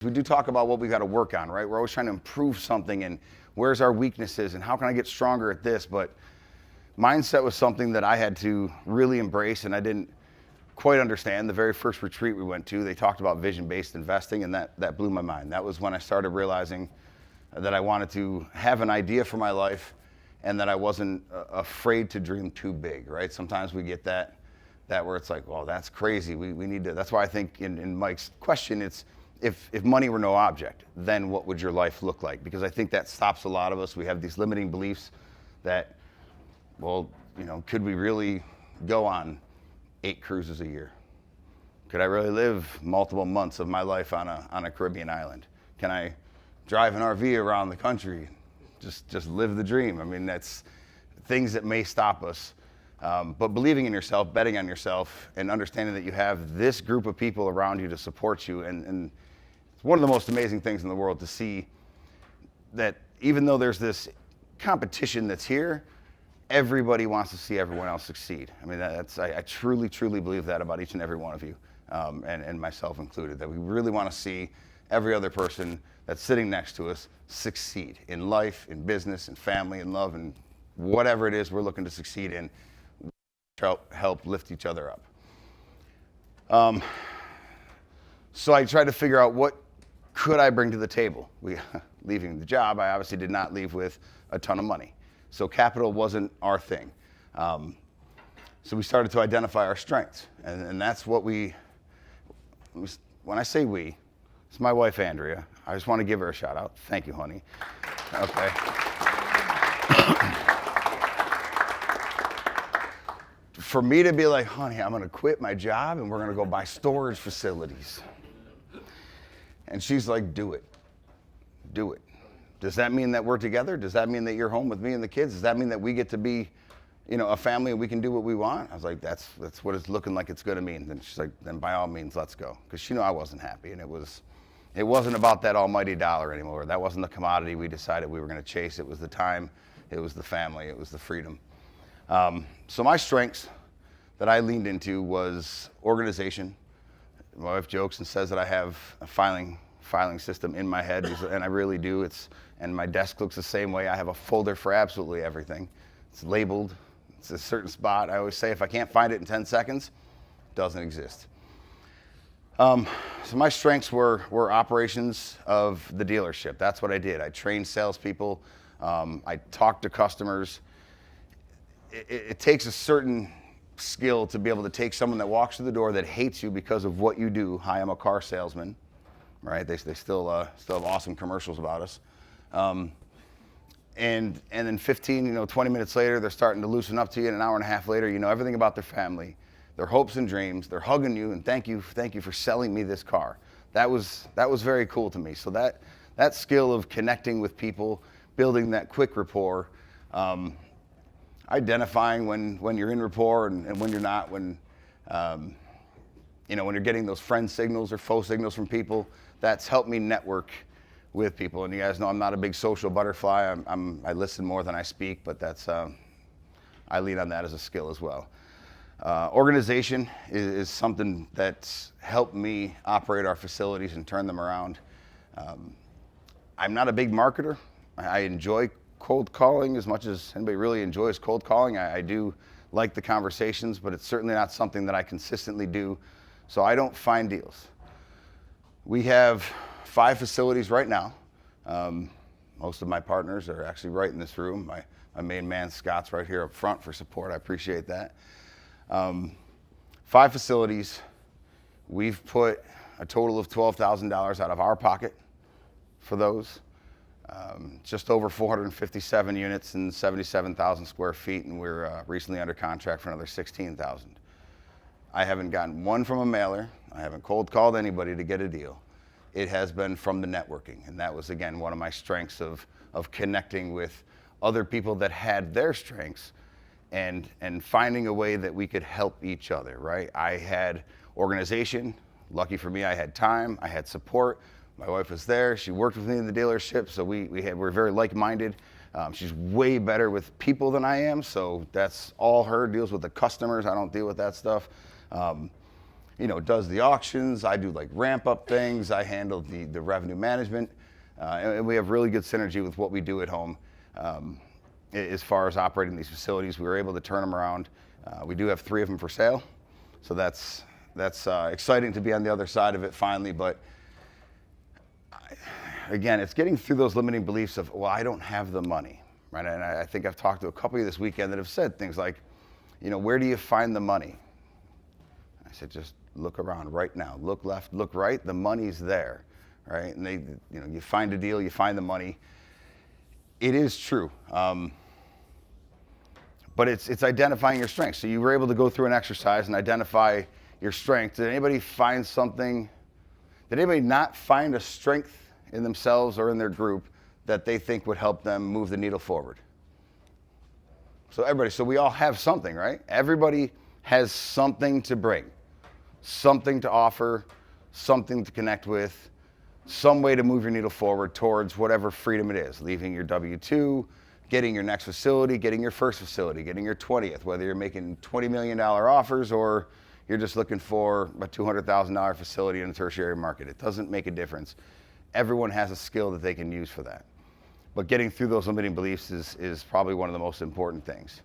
We do talk about what we got to work on, right? We're always trying to improve something and where's our weaknesses and how can I get stronger at this? But mindset was something that I had to really embrace, and I didn't quite understand. The very first retreat we went to, they talked about vision-based investing, and that blew my mind. That was when I started realizing that I wanted to have an idea for my life and that I wasn't afraid to dream too big, right? Sometimes we get that where it's like, well, that's crazy. We need to, that's why I think in Mike's question, it's if money were no object, then what would your life look like? Because I think that stops a lot of us. We have these limiting beliefs that, well, could we really go on 8 cruises a year? Could I really live multiple months of my life on a Caribbean island? Can I drive an RV around the country? Just live the dream. I mean, that's things that may stop us. But believing in yourself, betting on yourself, and understanding that you have this group of people around you to support you. And it's one of the most amazing things in the world to see that even though there's this competition that's here, everybody wants to see everyone else succeed. I mean, I truly, truly believe that about each and every one of you, and myself included, that we really want to see every other person that's sitting next to us succeed in life, in business, in family, in love, and whatever it is we're looking to succeed in, help lift each other up. So I tried to figure out what could I bring to the table. Leaving the job, I obviously did not leave with a ton of money. So capital wasn't our thing. So we started to identify our strengths. And that's what when I say we, it's my wife, Andrea. I just want to give her a shout out. Thank you, honey. Okay. For me to be like, honey, I'm going to quit my job and we're going to go buy storage facilities. And she's like, do it. Do it. Does that mean that we're together? Does that mean that you're home with me and the kids? Does that mean that we get to be, a family and we can do what we want? I was like, that's what it's looking like it's going to mean. Then she's like, then by all means, let's go. Because she knew I wasn't happy, and it wasn't about that almighty dollar anymore. That wasn't the commodity we decided we were going to chase. It was the time, it was the family, it was the freedom. So my strengths that I leaned into was organization. My wife jokes and says that I have a filing system in my head, and I really do. And my desk looks the same way. I have a folder for absolutely everything. It's labeled. It's a certain spot. I always say if I can't find it in 10 seconds, it doesn't exist. So my strengths were operations of the dealership. That's what I did. I trained salespeople. I talked to customers. It takes a certain skill to be able to take someone that walks through the door that hates you because of what you do. Hi, I'm a car salesman, right? They still have awesome commercials about us. And then 15, 20 minutes later, they're starting to loosen up to you, and an hour and a half later, you know everything about their family, their hopes and dreams. They're hugging you and thank you for selling me this car. That was very cool to me. So that skill of connecting with people, building that quick rapport, identifying when you're in rapport and when you're not, when you're getting those friend signals or faux signals from people, that's helped me network with people. And you guys know I'm not a big social butterfly. I listen more than I speak, but I lean on that as a skill as well. Organization is something that's helped me operate our facilities and turn them around. I'm not a big marketer. I enjoy cold calling as much as anybody really enjoys cold calling. I do like the conversations, but it's certainly not something that I consistently do. So I don't find deals. We have 5 facilities right now. Most of my partners are actually right in this room. My main man, Scott's right here up front for support. I appreciate that. 5 facilities. We've put a total of $12,000 out of our pocket for those. Just over 457 units and 77,000 square feet, and we're recently under contract for another 16,000. I haven't gotten one from a mailer. I haven't cold called anybody to get a deal. It has been from the networking, and that was, again, one of my strengths of connecting with other people that had their strengths and finding a way that we could help each other, right? I had organization. Lucky for me, I had time. I had support. My wife was there. She worked with me in the dealership, so we're very like-minded. She's way better with people than I am, so that's all her. Deals with the customers. I don't deal with that stuff. does the auctions. I do like ramp up things. I handle the revenue management. And we have really good synergy with what we do at home. As far as operating these facilities, we were able to turn them around. We do have 3 of them for sale. So that's exciting to be on the other side of it finally. But again, it's getting through those limiting beliefs of, well, I don't have the money, right? And I think I've talked to a couple of you this weekend that have said things like, where do you find the money? I said, just look around right now. Look left, look right. The money's there, right? And you find a deal, you find the money. It is true. But it's identifying your strengths. So you were able to go through an exercise and identify your strength. Did anybody find something? Did anybody not find a strength in themselves or in their group that they think would help them move the needle forward? So we all have something, right? Everybody has something to bring, something to offer, something to connect with, some way to move your needle forward towards whatever freedom it is, leaving your W-2, getting your next facility, getting your first facility, getting your 20th, whether you're making $20 million offers or you're just looking for a $200,000 facility in a tertiary market. It doesn't make a difference. Everyone has a skill that they can use for that. But getting through those limiting beliefs is probably one of the most important things.